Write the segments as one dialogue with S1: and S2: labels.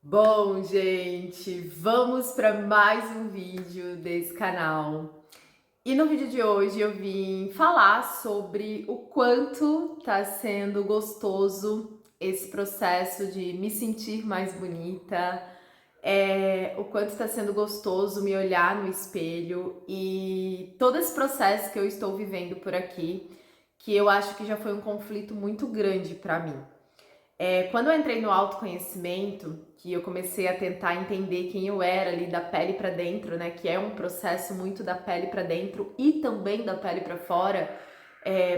S1: Bom, gente, vamos para mais um vídeo desse canal. E no vídeo de hoje eu vim falar sobre o quanto tá sendo gostoso esse processo de me sentir mais bonita, o quanto está sendo gostoso me olhar no espelho e todo esse processo que eu estou vivendo por aqui, que eu acho que já foi um conflito muito grande para mim. Quando eu entrei no autoconhecimento, que eu comecei a tentar entender quem eu era ali da pele para dentro, né, que é um processo muito da pele para dentro e também da pele para fora,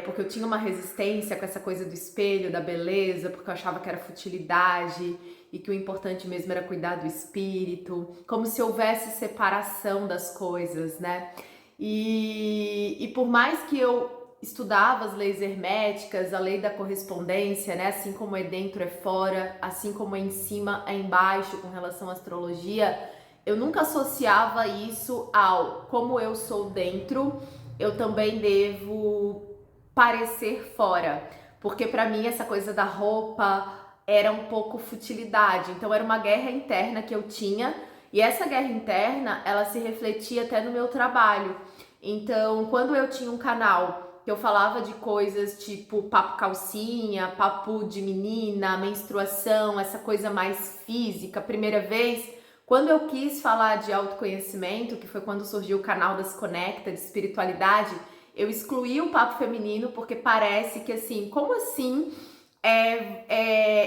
S1: porque eu tinha uma resistência com essa coisa do espelho, da beleza, porque eu achava que era futilidade e que o importante mesmo era cuidar do espírito, como se houvesse separação das coisas, né? E por mais que eu estudava as leis herméticas, a lei da correspondência, né? Assim como é dentro é fora, assim como é em cima é embaixo com relação à astrologia, eu nunca associava isso ao como eu sou dentro, eu também devo parecer fora, porque para mim essa coisa da roupa era um pouco futilidade, então era uma guerra interna que eu tinha e essa guerra interna ela se refletia até no meu trabalho. Então, quando eu tinha um canal que eu falava de coisas tipo papo calcinha, papo de menina, menstruação, essa coisa mais física, primeira vez, quando eu quis falar de autoconhecimento, que foi quando surgiu o canal das Conecta, de espiritualidade, eu excluí o papo feminino porque parece que assim, como assim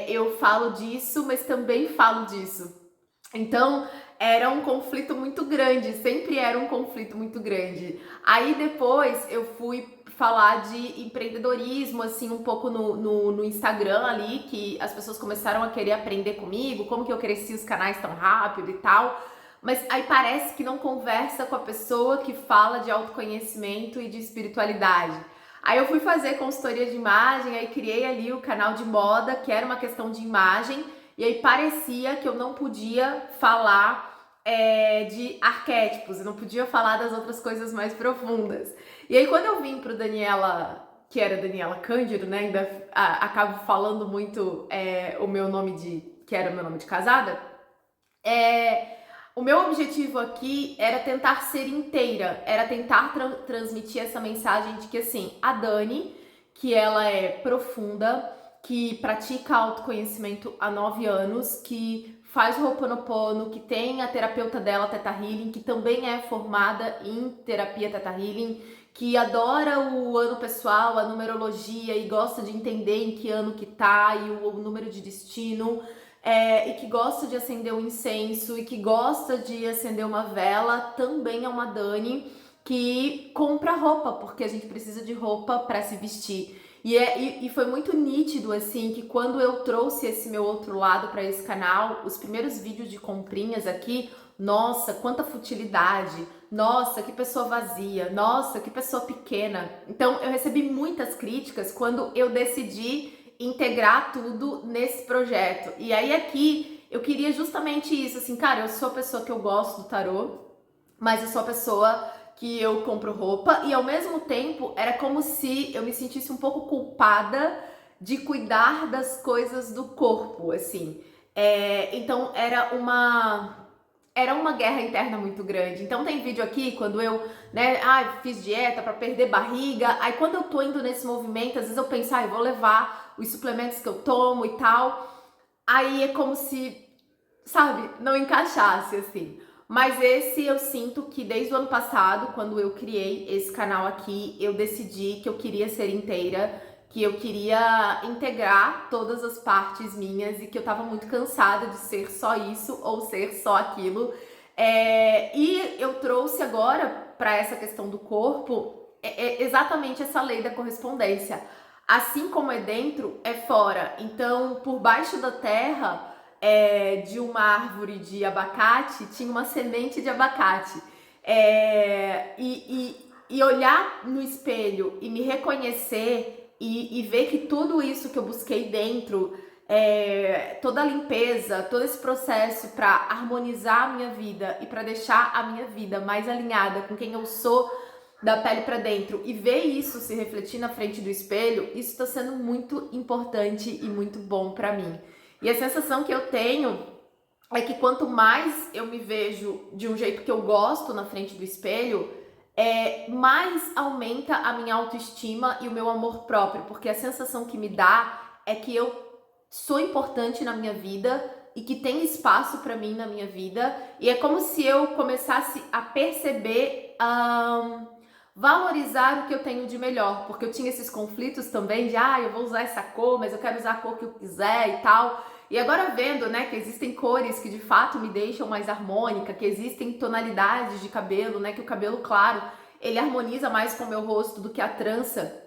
S1: eu falo disso, mas também falo disso? Então, era um conflito muito grande, sempre era um conflito muito grande. Aí depois eu fui falar de empreendedorismo, assim, um pouco no Instagram ali, que as pessoas começaram a querer aprender comigo, como que eu cresci os canais tão rápido e tal. Mas aí parece que não conversa com a pessoa que fala de autoconhecimento e de espiritualidade. Aí eu fui fazer consultoria de imagem, aí criei ali o canal de moda, que era uma questão de imagem, e aí parecia que eu não podia falar de arquétipos, eu não podia falar das outras coisas mais profundas. E aí quando eu vim pro Daniela, que era Daniela Cândido, né, ainda acabo falando muito o meu nome que era o meu nome de casada, o meu objetivo aqui era tentar ser inteira, era tentar transmitir essa mensagem de que assim, a Dani, que ela é profunda, que pratica autoconhecimento há 9 anos, que faz o Ho'oponopono, que tem a terapeuta dela, Theta Healing, que também é formada em terapia Theta Healing, que adora o ano pessoal, a numerologia e gosta de entender em que ano que tá e o número de destino, e que gosta de acender um incenso e que gosta de acender uma vela, também é uma Dani que compra roupa, porque a gente precisa de roupa para se vestir. E foi muito nítido, assim, que quando eu trouxe esse meu outro lado para esse canal, os primeiros vídeos de comprinhas aqui, nossa, quanta futilidade, nossa, que pessoa vazia, nossa, que pessoa pequena. Então, eu recebi muitas críticas quando eu decidi integrar tudo nesse projeto. E aí aqui eu queria justamente isso, assim, cara, eu sou a pessoa que eu gosto do tarô, mas eu sou a pessoa que eu compro roupa e ao mesmo tempo era como se eu me sentisse um pouco culpada de cuidar das coisas do corpo, assim. Então era uma guerra interna muito grande. Então tem vídeo aqui quando eu, né, fiz dieta para perder barriga. Aí quando eu tô indo nesse movimento, às vezes eu penso, eu vou levar os suplementos que eu tomo e tal. Aí é como se, sabe, não encaixasse assim. Mas esse eu sinto que desde o ano passado, quando eu criei esse canal aqui, eu decidi que eu queria ser inteira, que eu queria integrar todas as partes minhas e que eu tava muito cansada de ser só isso ou ser só aquilo. E eu trouxe agora para essa questão do corpo exatamente essa lei da correspondência. Assim como é dentro, é fora. Então, por baixo da terra de uma árvore de abacate, tinha uma semente de abacate. E olhar no espelho e me reconhecer e ver que tudo isso que eu busquei dentro, toda a limpeza, todo esse processo para harmonizar a minha vida e para deixar a minha vida mais alinhada com quem eu sou da pele para dentro e ver isso se refletir na frente do espelho, isso está sendo muito importante e muito bom para mim. E a sensação que eu tenho é que quanto mais eu me vejo de um jeito que eu gosto na frente do espelho, mais aumenta a minha autoestima e o meu amor próprio, porque a sensação que me dá é que eu sou importante na minha vida e que tem espaço para mim na minha vida, e é como se eu começasse a perceber, valorizar o que eu tenho de melhor, porque eu tinha esses conflitos também de, eu vou usar essa cor, mas eu quero usar a cor que eu quiser e tal. E agora vendo, né, que existem cores que de fato me deixam mais harmônica, que existem tonalidades de cabelo, né, que o cabelo claro, ele harmoniza mais com o meu rosto do que a trança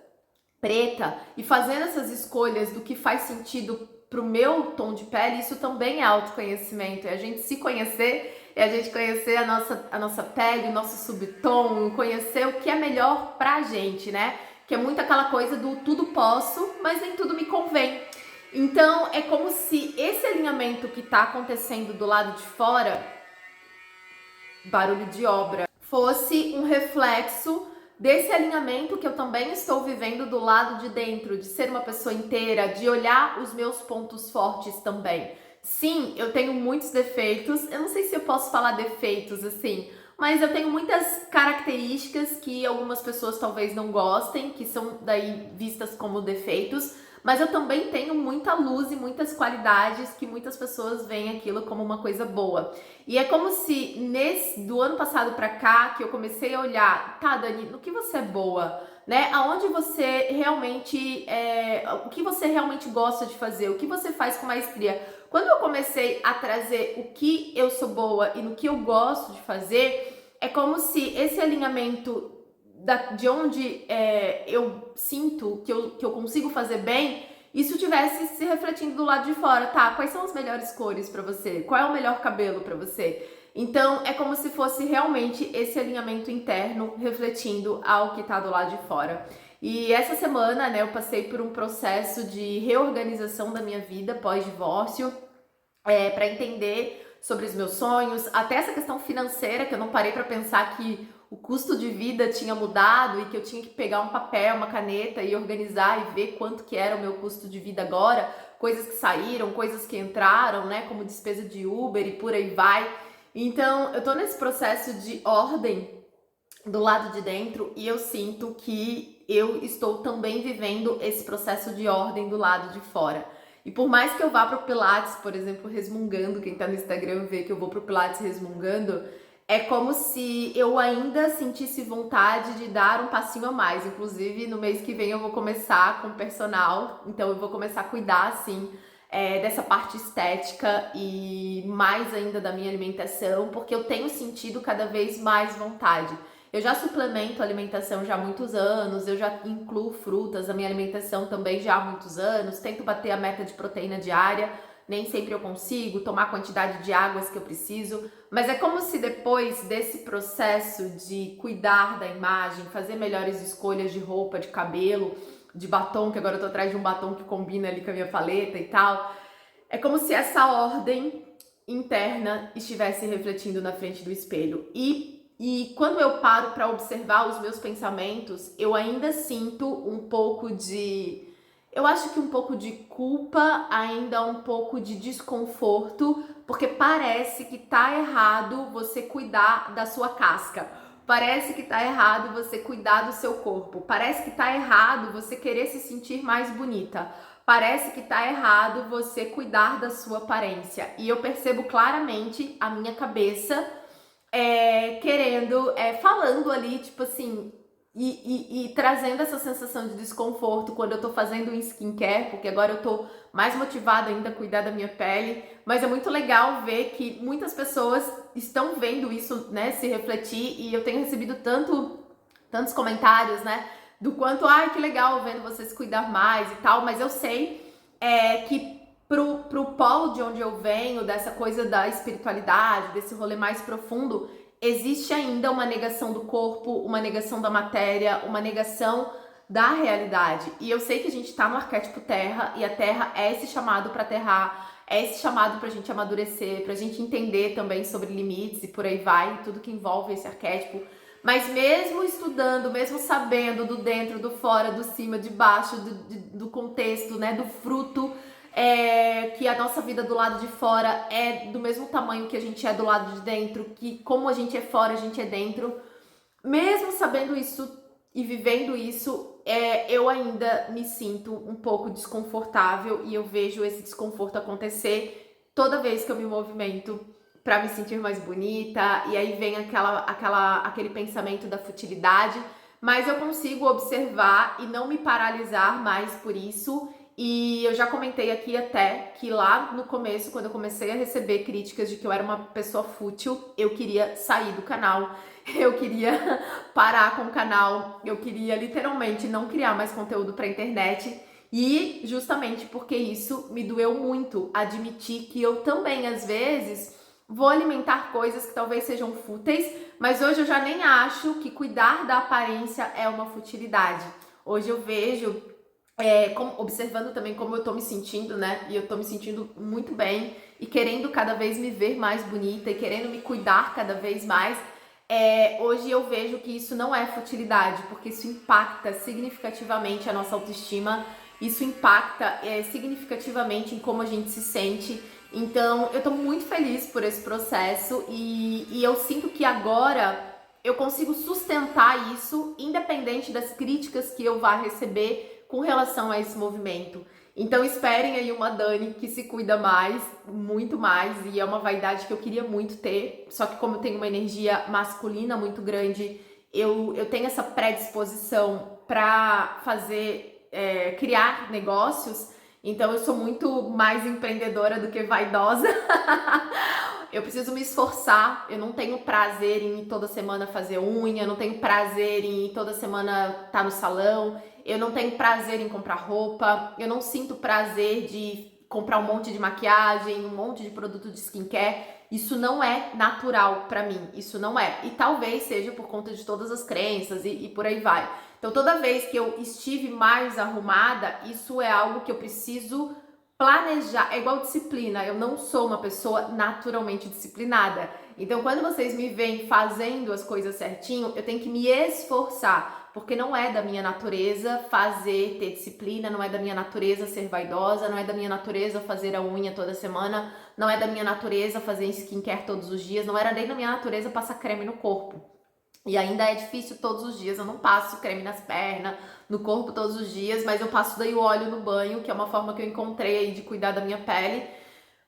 S1: preta, e fazendo essas escolhas do que faz sentido pro meu tom de pele, isso também é autoconhecimento, é a gente se conhecer, é a gente conhecer a nossa pele, o nosso subtom, conhecer o que é melhor pra gente, né? Que é muito aquela coisa do tudo posso, mas nem tudo me convém. Então, é como se esse alinhamento que tá acontecendo do lado de fora, barulho de obra, fosse um reflexo desse alinhamento que eu também estou vivendo do lado de dentro, de ser uma pessoa inteira, de olhar os meus pontos fortes também. Sim, eu tenho muitos defeitos, eu não sei se eu posso falar defeitos assim, mas eu tenho muitas características que algumas pessoas talvez não gostem, que são daí vistas como defeitos, mas eu também tenho muita luz e muitas qualidades que muitas pessoas veem aquilo como uma coisa boa. E é como se do ano passado pra cá que eu comecei a olhar, tá, Dani, no que você é boa, né? Aonde você realmente, o que você realmente gosta de fazer, o que você faz com maestria. Quando eu comecei a trazer o que eu sou boa e no que eu gosto de fazer, é como se esse alinhamento de onde eu sinto que eu consigo fazer bem, isso tivesse se refletindo do lado de fora, tá? Quais são as melhores cores pra você? Qual é o melhor cabelo pra você? Então, é como se fosse realmente esse alinhamento interno refletindo ao que tá do lado de fora. E essa semana, né, eu passei por um processo de reorganização da minha vida pós-divórcio, para entender sobre os meus sonhos, até essa questão financeira, que eu não parei para pensar que o custo de vida tinha mudado e que eu tinha que pegar um papel, uma caneta e organizar e ver quanto que era o meu custo de vida agora, coisas que saíram, coisas que entraram, né, como despesa de Uber e por aí vai. Então, eu tô nesse processo de ordem do lado de dentro e eu sinto que eu estou também vivendo esse processo de ordem do lado de fora. E por mais que eu vá pro Pilates, por exemplo, resmungando, quem tá no Instagram vê que eu vou pro Pilates resmungando, é como se eu ainda sentisse vontade de dar um passinho a mais. Inclusive, no mês que vem eu vou começar com personal, então eu vou começar a cuidar, assim, dessa parte estética e mais ainda da minha alimentação, porque eu tenho sentido cada vez mais vontade. Eu já suplemento a alimentação já há muitos anos, eu já incluo frutas na minha alimentação também já há muitos anos, tento bater a meta de proteína diária, nem sempre eu consigo tomar a quantidade de águas que eu preciso, mas é como se depois desse processo de cuidar da imagem, fazer melhores escolhas de roupa, de cabelo, de batom, que agora eu tô atrás de um batom que combina ali com a minha paleta e tal, é como se essa ordem interna estivesse refletindo na frente do espelho. E quando eu paro para observar os meus pensamentos, eu ainda sinto um pouco de... Eu acho que um pouco de culpa, ainda um pouco de desconforto, porque parece que tá errado você cuidar da sua casca. Parece que tá errado você cuidar do seu corpo. Parece que tá errado você querer se sentir mais bonita. Parece que tá errado você cuidar da sua aparência. E eu percebo claramente a minha cabeça querendo, falando ali, tipo assim, e trazendo essa sensação de desconforto quando eu tô fazendo um skincare, porque agora eu tô mais motivada ainda a cuidar da minha pele, mas é muito legal ver que muitas pessoas estão vendo isso, né, se refletir, e eu tenho recebido tantos comentários, né, do quanto, ai, que legal vendo você se cuidar mais e tal, mas eu sei que pro polo de onde eu venho, dessa coisa da espiritualidade, desse rolê mais profundo, existe ainda uma negação do corpo, uma negação da matéria, uma negação da realidade. E eu sei que a gente tá no arquétipo terra, e a terra é esse chamado pra aterrar, é esse chamado pra gente amadurecer, pra gente entender também sobre limites e por aí vai, tudo que envolve esse arquétipo. Mas mesmo estudando, mesmo sabendo do dentro, do fora, do cima, de baixo, do contexto, né, do fruto, que a nossa vida do lado de fora é do mesmo tamanho que a gente é do lado de dentro, que como a gente é fora, a gente é dentro. Mesmo sabendo isso e vivendo isso, eu ainda me sinto um pouco desconfortável e eu vejo esse desconforto acontecer toda vez que eu me movimento para me sentir mais bonita, e aí vem aquele pensamento da futilidade, mas eu consigo observar e não me paralisar mais por isso. E eu já comentei aqui até que lá no começo, quando eu comecei a receber críticas de que eu era uma pessoa fútil, eu queria sair do canal, eu queria parar com o canal, eu queria literalmente não criar mais conteúdo para internet. E justamente porque isso me doeu muito, admitir que eu também às vezes vou alimentar coisas que talvez sejam fúteis, mas hoje eu já nem acho que cuidar da aparência é uma futilidade. Hoje eu vejo, observando também como eu tô me sentindo, né? E eu tô me sentindo muito bem e querendo cada vez me ver mais bonita e querendo me cuidar cada vez mais. Hoje eu vejo que isso não é futilidade, porque isso impacta significativamente a nossa autoestima, isso impacta significativamente em como a gente se sente. Então eu tô muito feliz por esse processo e eu sinto que agora eu consigo sustentar isso independente das críticas que eu vá receber com relação a esse movimento. Então esperem aí uma Dani que se cuida mais, muito mais, e é uma vaidade que eu queria muito ter, só que como eu tenho uma energia masculina muito grande, eu tenho essa predisposição para criar negócios, então eu sou muito mais empreendedora do que vaidosa. Eu preciso me esforçar, eu não tenho prazer em ir toda semana fazer unha, eu não tenho prazer em ir toda semana estar no salão, eu não tenho prazer em comprar roupa, eu não sinto prazer de comprar um monte de maquiagem, um monte de produto de skincare. Isso não é natural pra mim, isso não é. E talvez seja por conta de todas as crenças e por aí vai. Então toda vez que eu estive mais arrumada, isso é algo que eu preciso planejar, é igual disciplina. Eu não sou uma pessoa naturalmente disciplinada. Então, quando vocês me veem fazendo as coisas certinho, eu tenho que me esforçar, porque não é da minha natureza ter disciplina, não é da minha natureza ser vaidosa, não é da minha natureza fazer a unha toda semana, não é da minha natureza fazer skincare todos os dias, não era nem da minha natureza passar creme no corpo. E ainda é difícil todos os dias, eu não passo creme nas pernas, no corpo todos os dias, mas eu passo daí o óleo no banho, que é uma forma que eu encontrei aí de cuidar da minha pele.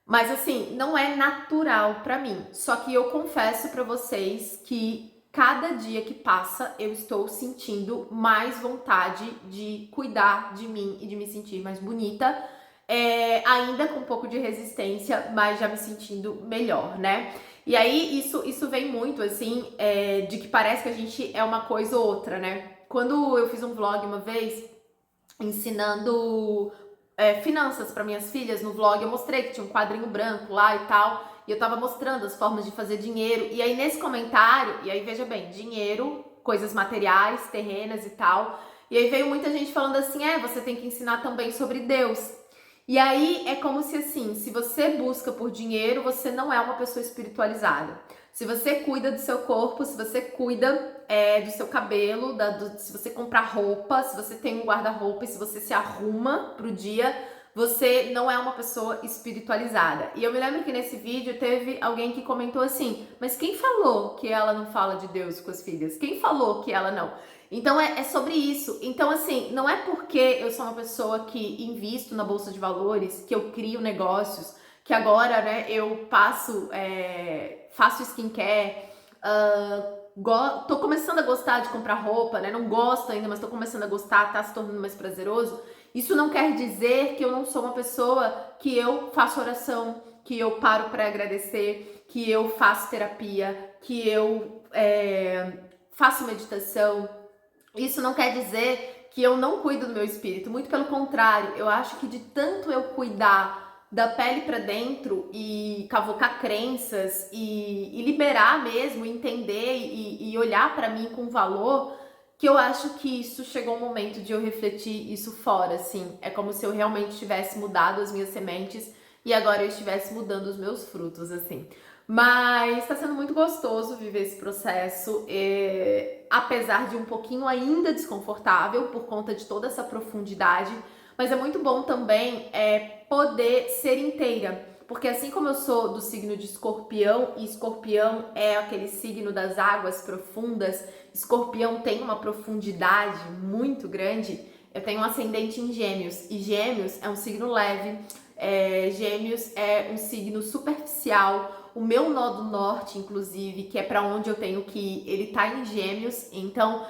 S1: Mas assim, não é natural pra mim. Só que eu confesso pra vocês que cada dia que passa eu estou sentindo mais vontade de cuidar de mim e de me sentir mais bonita. Ainda com um pouco de resistência, mas já me sentindo melhor, né? E aí isso vem muito assim, de que parece que a gente é uma coisa ou outra, né? Quando eu fiz um vlog uma vez ensinando finanças para minhas filhas, no vlog eu mostrei que tinha um quadrinho branco lá e tal, e eu tava mostrando as formas de fazer dinheiro, e aí nesse comentário, e aí veja bem, dinheiro, coisas materiais, terrenas e tal, e aí veio muita gente falando assim, você tem que ensinar também sobre Deus. E aí é como se assim, se você busca por dinheiro, você não é uma pessoa espiritualizada. Se você cuida do seu corpo, se você cuida do seu cabelo, se você comprar roupa, se você tem um guarda-roupa e se você se arruma pro dia, você não é uma pessoa espiritualizada. E eu me lembro que nesse vídeo teve alguém que comentou assim, mas quem falou que ela não fala de Deus com as filhas? Quem falou que ela não? Então é sobre isso. Então assim, não é porque eu sou uma pessoa que invisto na bolsa de valores, que eu crio negócios, que agora, né, eu faço skincare, tô começando a gostar de comprar roupa, né? Não gosto ainda, mas tô começando a gostar, tá se tornando mais prazeroso. Isso não quer dizer que eu não sou uma pessoa que eu faço oração, que eu paro para agradecer, que eu faço terapia, que eu faço meditação. Isso não quer dizer que eu não cuido do meu espírito, muito pelo contrário, eu acho que de tanto eu cuidar da pele para dentro e cavocar crenças e liberar mesmo, entender e olhar para mim com valor, que eu acho que isso chegou um momento de eu refletir isso fora, assim. É como se eu realmente tivesse mudado as minhas sementes e agora eu estivesse mudando os meus frutos, assim. Mas está sendo muito gostoso viver esse processo, apesar de um pouquinho ainda desconfortável por conta de toda essa profundidade, Mas é muito bom também poder ser inteira. Porque assim como eu sou do signo de Escorpião, e Escorpião é aquele signo das águas profundas, Escorpião tem uma profundidade muito grande, eu tenho um ascendente em Gêmeos, e Gêmeos é um signo leve, Gêmeos é um signo superficial, o meu nó do norte, inclusive, que é para onde eu tenho que ir, ele tá em Gêmeos, então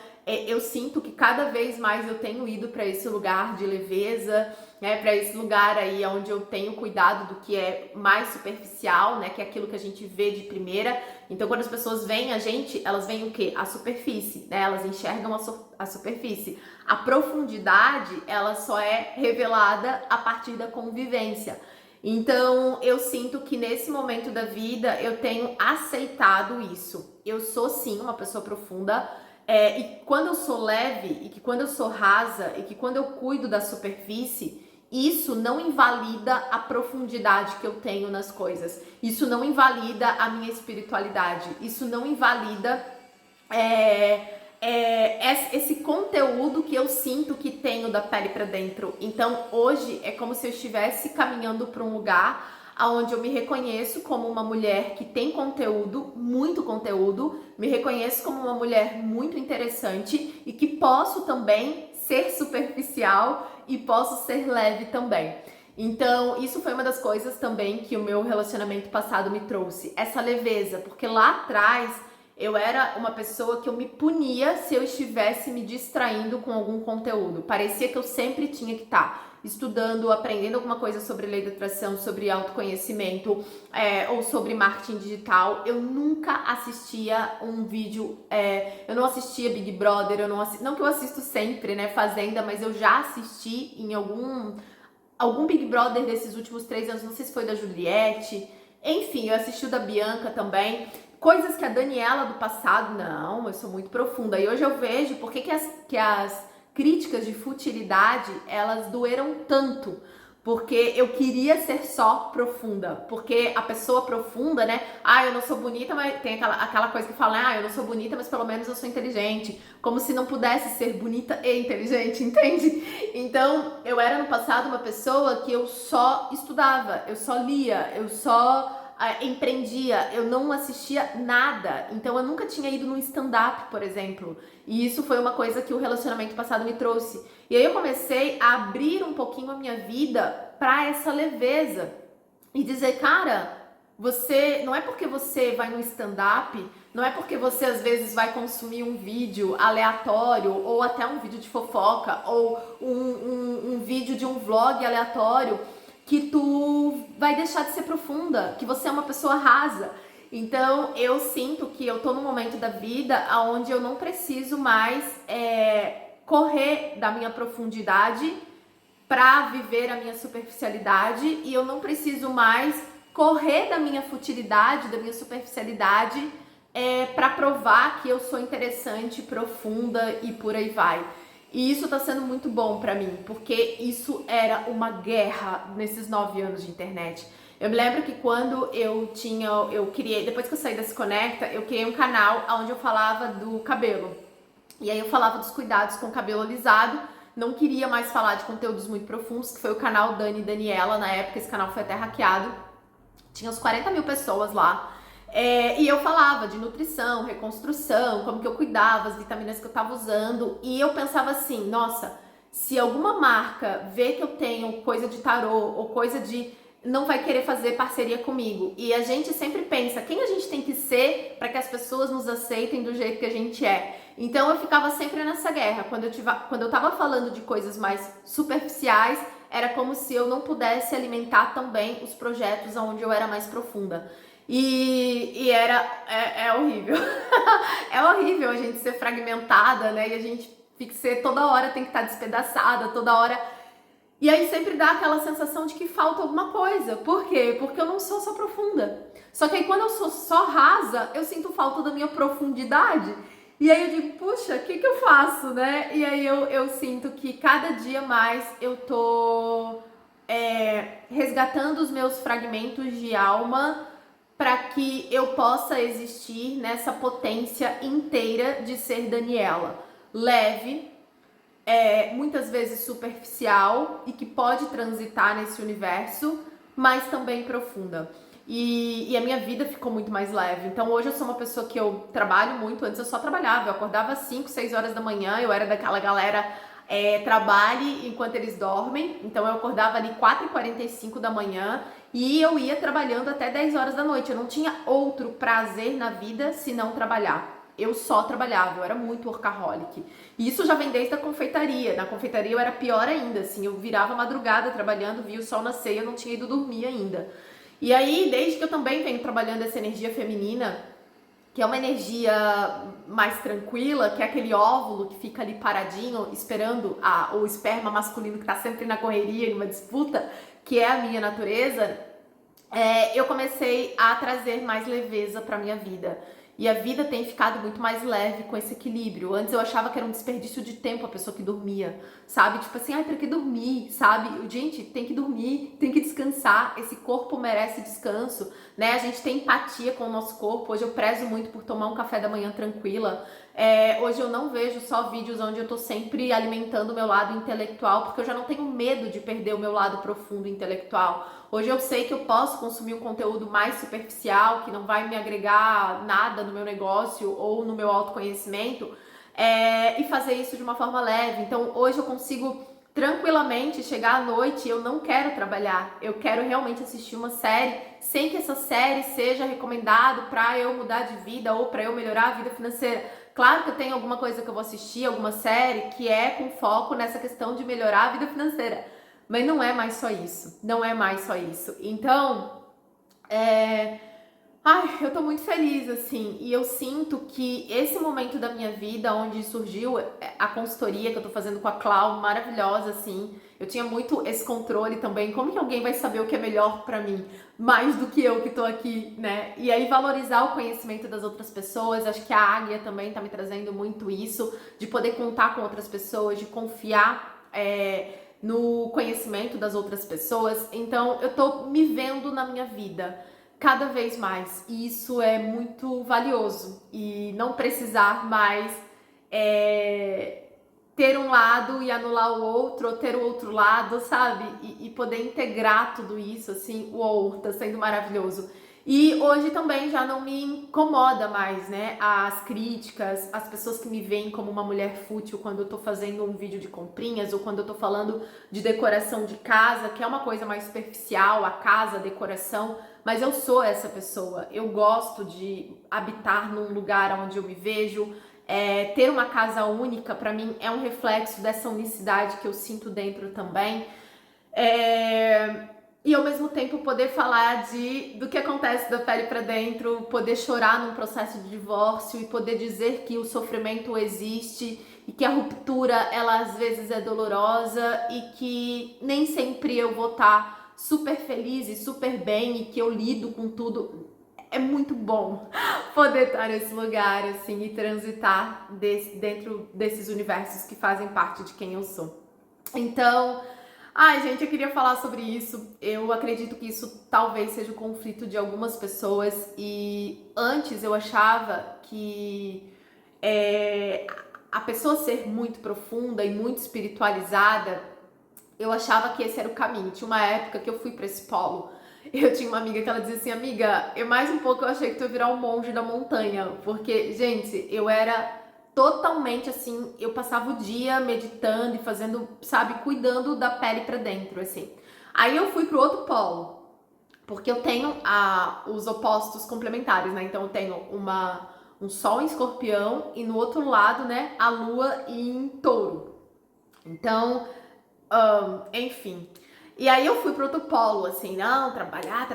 S1: eu sinto que cada vez mais eu tenho ido para esse lugar de leveza, né, para esse lugar aí onde eu tenho cuidado do que é mais superficial, né, que é aquilo que a gente vê de primeira. Então, quando as pessoas veem a gente, elas veem o quê? A superfície, né? Elas enxergam a superfície. A profundidade, ela só é revelada a partir da convivência. Então, eu sinto que nesse momento da vida eu tenho aceitado isso. Eu sou sim uma pessoa profunda. E quando eu sou leve, e que quando eu sou rasa, e que quando eu cuido da superfície, isso não invalida a profundidade que eu tenho nas coisas. Isso não invalida a minha espiritualidade. Isso não invalida esse conteúdo que eu sinto que tenho da pele para dentro. Então, hoje é como se eu estivesse caminhando para um lugar onde eu me reconheço como uma mulher que tem conteúdo, muito conteúdo, me reconheço como uma mulher muito interessante e que posso também ser superficial e posso ser leve também. Então, isso foi uma das coisas também que o meu relacionamento passado me trouxe, essa leveza, porque lá atrás eu era uma pessoa que eu me punia se eu estivesse me distraindo com algum conteúdo. Parecia que eu sempre tinha que estar estudando, aprendendo alguma coisa sobre lei da atração, sobre autoconhecimento, ou sobre marketing digital. Eu nunca assistia um vídeo, eu não assistia Big Brother, não que eu assisto sempre, né, Fazenda, mas eu já assisti em algum Big Brother desses últimos 3 anos, não sei se foi da Juliette, enfim, eu assisti o da Bianca também. Coisas que a Daniela do passado, não, eu sou muito profunda. E hoje eu vejo por que as críticas de futilidade, elas doeram tanto. Porque eu queria ser só profunda. Porque a pessoa profunda, né? Eu não sou bonita, mas tem aquela coisa que fala, eu não sou bonita, mas pelo menos eu sou inteligente. Como se não pudesse ser bonita e inteligente, entende? Então, eu era no passado uma pessoa que eu só estudava, eu só lia, eu só empreendia, eu não assistia nada, então eu nunca tinha ido num stand-up, por exemplo, e isso foi uma coisa que o relacionamento passado me trouxe. E aí eu comecei a abrir um pouquinho a minha vida para essa leveza e dizer, cara, você não é porque você vai no stand-up, não é porque você às vezes vai consumir um vídeo aleatório ou até um vídeo de fofoca ou um vídeo de um vlog aleatório que tu vai deixar de ser profunda, que você é uma pessoa rasa. Então, eu sinto que eu tô num momento da vida onde eu não preciso mais correr da minha profundidade para viver a minha superficialidade e eu não preciso mais correr da minha futilidade, da minha superficialidade para provar que eu sou interessante, profunda e por aí vai. E isso tá sendo muito bom pra mim, porque isso era uma guerra nesses 9 anos de internet. Eu me lembro que quando eu criei, depois que eu saí da Se Conecta, eu criei um canal onde eu falava do cabelo. E aí eu falava dos cuidados com o cabelo alisado, não queria mais falar de conteúdos muito profundos, que foi o canal Dani e Daniela, na época esse canal foi até hackeado. Tinha uns 40 mil pessoas lá. E eu falava de nutrição, reconstrução, como que eu cuidava, as vitaminas que eu tava usando. E eu pensava assim, nossa, se alguma marca vê que eu tenho coisa de tarô ou coisa de... não vai querer fazer parceria comigo. E a gente sempre pensa, quem a gente tem que ser para que as pessoas nos aceitem do jeito que a gente é? Então eu ficava sempre nessa guerra. Quando eu tava falando de coisas mais superficiais, era como se eu não pudesse alimentar também os projetos onde eu era mais profunda. E é horrível. É horrível a gente ser fragmentada, né? E a gente toda hora tem que estar despedaçada, toda hora. E aí sempre dá aquela sensação de que falta alguma coisa. Por quê? Porque eu não sou só profunda. Só que aí quando eu sou só rasa, eu sinto falta da minha profundidade. E aí eu digo, puxa, o que eu faço, né? E aí eu sinto que cada dia mais eu tô resgatando os meus fragmentos de alma para que eu possa existir nessa potência inteira de ser Daniela. Leve, muitas vezes superficial e que pode transitar nesse universo, mas também profunda. E a minha vida ficou muito mais leve. Então hoje eu sou uma pessoa que eu trabalho muito. Antes eu só trabalhava, eu acordava às 5, 6 horas da manhã, eu era daquela galera trabalhe enquanto eles dormem. Então eu acordava ali 4h45 da manhã e eu ia trabalhando até 10 horas da noite. Eu não tinha outro prazer na vida senão trabalhar. Eu só trabalhava, eu era muito workaholic. E isso já vem desde a confeitaria. Na confeitaria eu era pior ainda, assim, eu virava madrugada trabalhando, via o sol nascer e eu não tinha ido dormir ainda. E aí, desde que eu também venho trabalhando essa energia feminina, que é uma energia mais tranquila, que é aquele óvulo que fica ali paradinho, esperando o esperma masculino que tá sempre na correria, em uma disputa, que é a minha natureza, eu comecei a trazer mais leveza pra minha vida. E a vida tem ficado muito mais leve com esse equilíbrio. Antes eu achava que era um desperdício de tempo a pessoa que dormia, sabe? Tipo assim, ai, pra que dormir, sabe? Gente, tem que dormir, tem que descansar. Esse corpo merece descanso, né? A gente tem empatia com o nosso corpo. Hoje eu prezo muito por tomar um café da manhã tranquila. Hoje eu não vejo só vídeos onde eu tô sempre alimentando o meu lado intelectual, porque eu já não tenho medo de perder o meu lado profundo intelectual. Hoje eu sei que eu posso consumir um conteúdo mais superficial, que não vai me agregar nada no meu negócio ou no meu autoconhecimento, e fazer isso de uma forma leve. Então hoje eu consigo tranquilamente chegar à noite e eu não quero trabalhar. Eu quero realmente assistir uma série, sem que essa série seja recomendado para eu mudar de vida ou para eu melhorar a vida financeira. Claro que eu tenho alguma coisa que eu vou assistir, alguma série que é com foco nessa questão de melhorar a vida financeira. Mas não é mais só isso. Não é mais só isso. Então, eu tô muito feliz, assim, e eu sinto que esse momento da minha vida, onde surgiu a consultoria que eu tô fazendo com a Clau, maravilhosa, assim, eu tinha muito esse controle também, como que alguém vai saber o que é melhor pra mim, mais do que eu que tô aqui, né? E aí valorizar o conhecimento das outras pessoas, acho que a Águia também tá me trazendo muito isso, de poder contar com outras pessoas, de confiar no conhecimento das outras pessoas. Então, eu tô me vendo na minha vida cada vez mais, e isso é muito valioso, e não precisar mais ter um lado e anular o outro, ou ter o outro lado, sabe? E poder integrar tudo isso, assim, uou, tá sendo maravilhoso. E hoje também já não me incomoda mais, né? As críticas, as pessoas que me veem como uma mulher fútil quando eu tô fazendo um vídeo de comprinhas ou quando eu tô falando de decoração de casa, que é uma coisa mais superficial, a casa, a decoração, mas eu sou essa pessoa. Eu gosto de habitar num lugar onde eu me vejo. Ter uma casa única, pra mim, é um reflexo dessa unicidade que eu sinto dentro também. E ao mesmo tempo poder falar do que acontece da pele pra dentro, poder chorar num processo de divórcio e poder dizer que o sofrimento existe e que a ruptura, ela às vezes é dolorosa e que nem sempre eu vou estar super feliz e super bem e que eu lido com tudo. É muito bom poder estar nesse lugar, assim, e transitar dentro desses universos que fazem parte de quem eu sou. Então, gente, eu queria falar sobre isso. Eu acredito que isso talvez seja o conflito de algumas pessoas. E antes eu achava que a pessoa ser muito profunda e muito espiritualizada, eu achava que esse era o caminho. Tinha uma época que eu fui para esse polo. Eu tinha uma amiga que ela dizia assim, amiga, mais um pouco eu achei que tu ia virar um monge da montanha. Porque, gente, eu era totalmente assim, eu passava o dia meditando e fazendo, sabe, cuidando da pele pra dentro, assim. Aí eu fui pro outro polo, porque eu tenho os opostos complementares, né? Então eu tenho um sol em escorpião e no outro lado, né, a lua em touro. Então, enfim. E aí eu fui pro outro polo, assim, não, trabalhar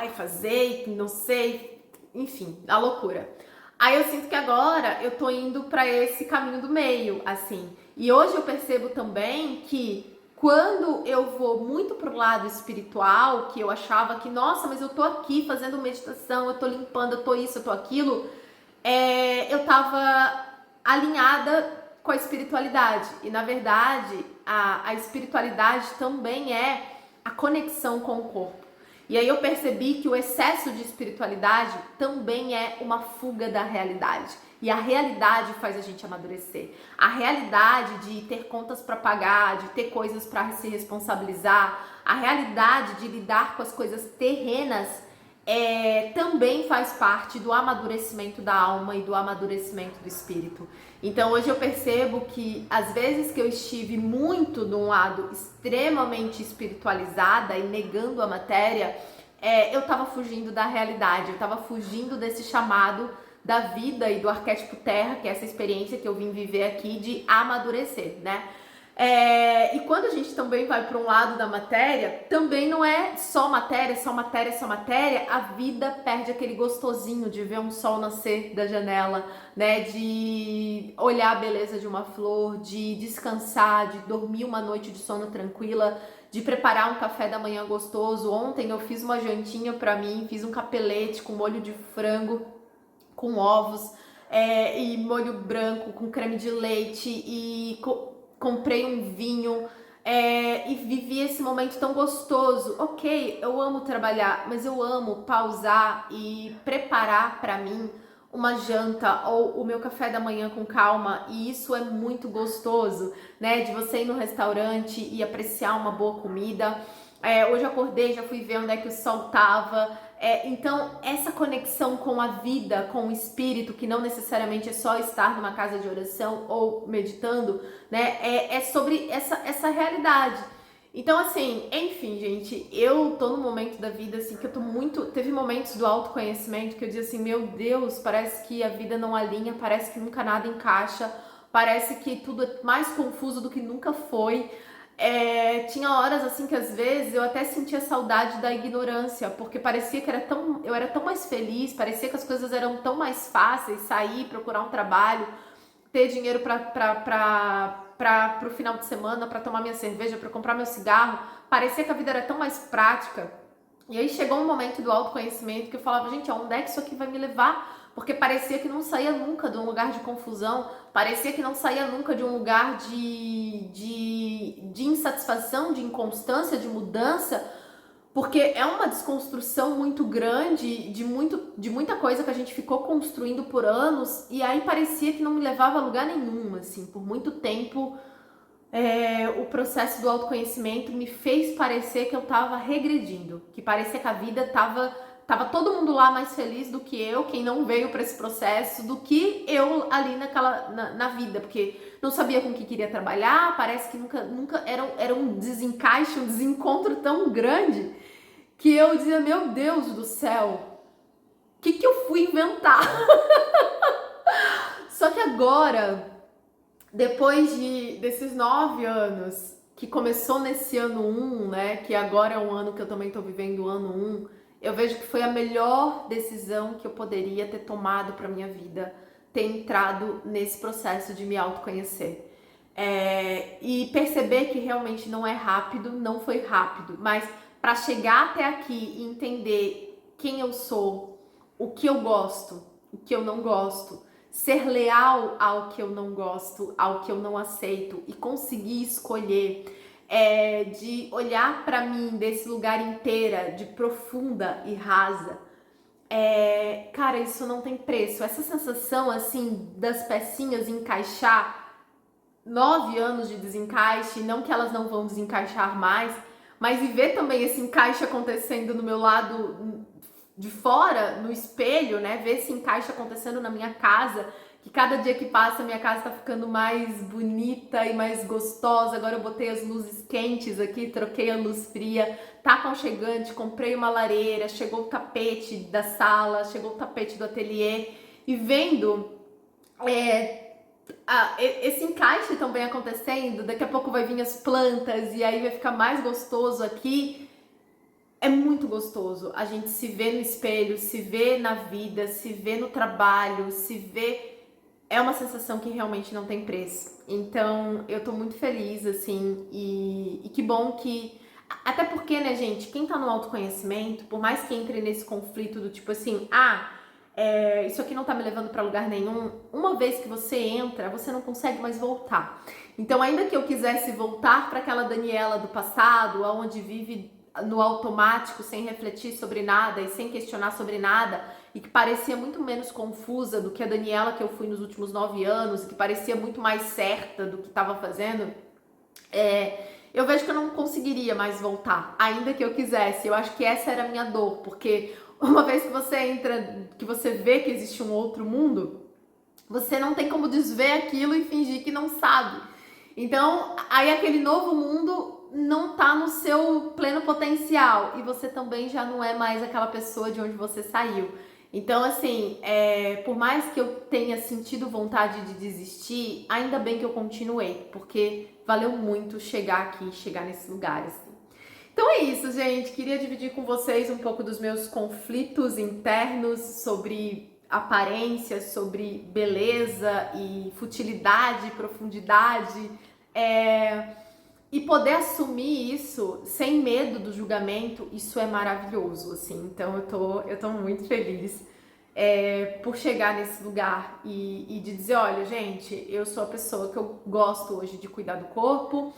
S1: e fazer, e não sei, enfim, a loucura. Aí eu sinto que agora eu tô indo pra esse caminho do meio, assim. E hoje eu percebo também que quando eu vou muito pro lado espiritual, que eu achava que, nossa, mas eu tô aqui fazendo meditação, eu tô limpando, eu tô isso, eu tô aquilo, eu tava alinhada com a espiritualidade. E na verdade, a espiritualidade também é a conexão com o corpo. E aí eu percebi que o excesso de espiritualidade também é uma fuga da realidade. E a realidade faz a gente amadurecer. A realidade de ter contas para pagar, de ter coisas para se responsabilizar, a realidade de lidar com as coisas terrenas também faz parte do amadurecimento da alma e do amadurecimento do espírito. Então hoje eu percebo que às vezes que eu estive muito de um lado extremamente espiritualizada e negando a matéria, eu estava fugindo da realidade, eu estava fugindo desse chamado da vida e do arquétipo terra, que é essa experiência que eu vim viver aqui de amadurecer, né? E quando a gente também vai para um lado da matéria, também não é só matéria, só matéria, só matéria. A vida perde aquele gostosinho de ver um sol nascer da janela, né? De olhar a beleza de uma flor, de descansar, de dormir uma noite de sono tranquila, de preparar um café da manhã gostoso. Ontem eu fiz uma jantinha para mim, fiz um capelete com molho de frango, com ovos e molho branco, com creme de leite e comprei um vinho e vivi esse momento tão gostoso. Ok, eu amo trabalhar, mas eu amo pausar e preparar para mim uma janta ou o meu café da manhã com calma, e isso é muito gostoso, né? De você ir no restaurante e apreciar uma boa comida. Hoje eu acordei, já fui ver onde é que o sol tava. Então, essa conexão com a vida, com o espírito, que não necessariamente é só estar numa casa de oração ou meditando, né? É sobre essa realidade. Então, assim, enfim, gente, eu tô num momento da vida, assim, que eu tô muito... Teve momentos do autoconhecimento que eu dizia assim, meu Deus, parece que a vida não alinha, parece que nunca nada encaixa, parece que tudo é mais confuso do que nunca foi. Tinha horas assim que às vezes eu até sentia saudade da ignorância, porque parecia que eu era tão mais feliz, parecia que as coisas eram tão mais fáceis, sair, procurar um trabalho, ter dinheiro para o final de semana, para tomar minha cerveja, para comprar meu cigarro, parecia que a vida era tão mais prática. E aí chegou um momento do autoconhecimento que eu falava, gente, onde é que isso aqui vai me levar? Porque parecia que não saía nunca de um lugar de confusão, parecia que não saía nunca de um lugar de insatisfação, de inconstância, de mudança, porque é uma desconstrução muito grande de muita coisa que a gente ficou construindo por anos, e aí parecia que não me levava a lugar nenhum, assim, por muito tempo. O processo do autoconhecimento me fez parecer que eu tava regredindo, que parecia que a vida tava todo mundo lá mais feliz do que eu, quem não veio para esse processo, do que eu ali na vida, porque não sabia com o que queria trabalhar, parece que nunca era um desencaixe, um desencontro tão grande, que eu dizia, meu Deus do céu, o que eu fui inventar? Só que agora, depois desses 9 anos, que começou nesse ano 1, né, que agora é um ano que eu também tô vivendo o ano 1, eu vejo que foi a melhor decisão que eu poderia ter tomado para minha vida, ter entrado nesse processo de me autoconhecer. E perceber que realmente não é rápido, não foi rápido, mas para chegar até aqui e entender quem eu sou, o que eu gosto, o que eu não gosto, ser leal ao que eu não gosto, ao que eu não aceito e conseguir escolher, de olhar para mim desse lugar inteira, de profunda e rasa, cara, isso não tem preço. Essa sensação assim das pecinhas encaixar, 9 anos de desencaixe, não que elas não vão desencaixar mais, mas e ver também esse encaixe acontecendo no meu lado de fora, no espelho, né? Ver esse encaixe acontecendo na minha casa, que cada dia que passa a minha casa tá ficando mais bonita e mais gostosa. Agora eu botei as luzes quentes aqui, troquei a luz fria, tá aconchegante, comprei uma lareira, chegou o tapete da sala, chegou o tapete do ateliê, e vendo esse encaixe também acontecendo, daqui a pouco vai vir as plantas e aí vai ficar mais gostoso aqui. É muito gostoso a gente se ver no espelho, se ver na vida, se ver no trabalho, se ver. É uma sensação que realmente não tem preço. Então, eu tô muito feliz, assim, e que bom que... Até porque, né, gente, quem tá no autoconhecimento, por mais que entre nesse conflito do tipo assim, isso aqui não tá me levando pra lugar nenhum, uma vez que você entra, você não consegue mais voltar. Então, ainda que eu quisesse voltar para aquela Daniela do passado, onde vive no automático, sem refletir sobre nada e sem questionar sobre nada, e que parecia muito menos confusa do que a Daniela que eu fui nos últimos 9 anos, e que parecia muito mais certa do que estava fazendo, eu vejo que eu não conseguiria mais voltar, ainda que eu quisesse. Eu acho que essa era a minha dor, porque uma vez que você entra, que você vê que existe um outro mundo, você não tem como desver aquilo e fingir que não sabe. Então, aí aquele novo mundo não tá no seu pleno potencial e você também já não é mais aquela pessoa de onde você saiu. Então, assim, por mais que eu tenha sentido vontade de desistir, ainda bem que eu continuei, porque valeu muito chegar aqui, chegar nesse lugar, assim. Então é isso, gente. Queria dividir com vocês um pouco dos meus conflitos internos sobre aparência, sobre beleza e futilidade, profundidade, e poder assumir isso sem medo do julgamento. Isso é maravilhoso, assim. Então eu tô muito feliz por chegar nesse lugar e de dizer, olha, gente, eu sou a pessoa que eu gosto hoje de cuidar do corpo,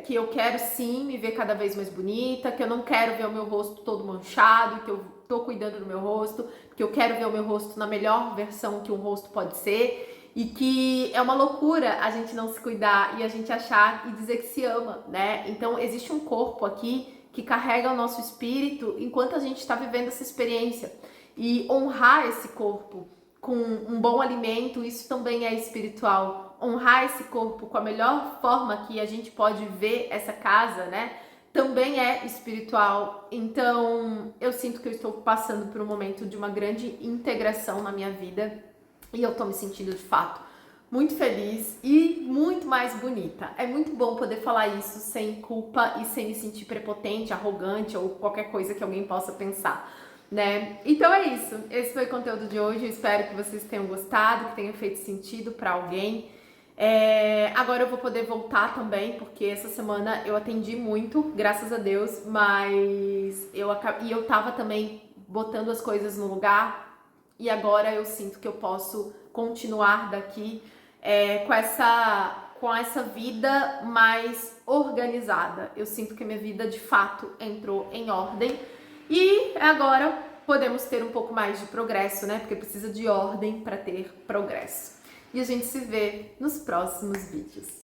S1: que eu quero sim me ver cada vez mais bonita, que eu não quero ver o meu rosto todo manchado, que eu tô cuidando do meu rosto, que eu quero ver o meu rosto na melhor versão que um rosto pode ser, e que é uma loucura a gente não se cuidar e a gente achar e dizer que se ama, né? Então existe um corpo aqui que carrega o nosso espírito enquanto a gente está vivendo essa experiência, e honrar esse corpo com um bom alimento, isso também é espiritual. Honrar esse corpo com a melhor forma que a gente pode ver essa casa, né? Também é espiritual. Então, eu sinto que eu estou passando por um momento de uma grande integração na minha vida e eu tô me sentindo de fato muito feliz e muito mais bonita. É muito bom poder falar isso sem culpa e sem me sentir prepotente, arrogante ou qualquer coisa que alguém possa pensar, né? Então é isso. Esse foi o conteúdo de hoje. Eu espero que vocês tenham gostado, que tenha feito sentido para alguém. Agora eu vou poder voltar também, porque essa semana eu atendi muito, graças a Deus, mas eu tava também botando as coisas no lugar, e agora eu sinto que eu posso continuar daqui com essa vida mais organizada. Eu sinto que minha vida de fato entrou em ordem e agora podemos ter um pouco mais de progresso, né? Porque precisa de ordem para ter progresso. E a gente se vê nos próximos vídeos.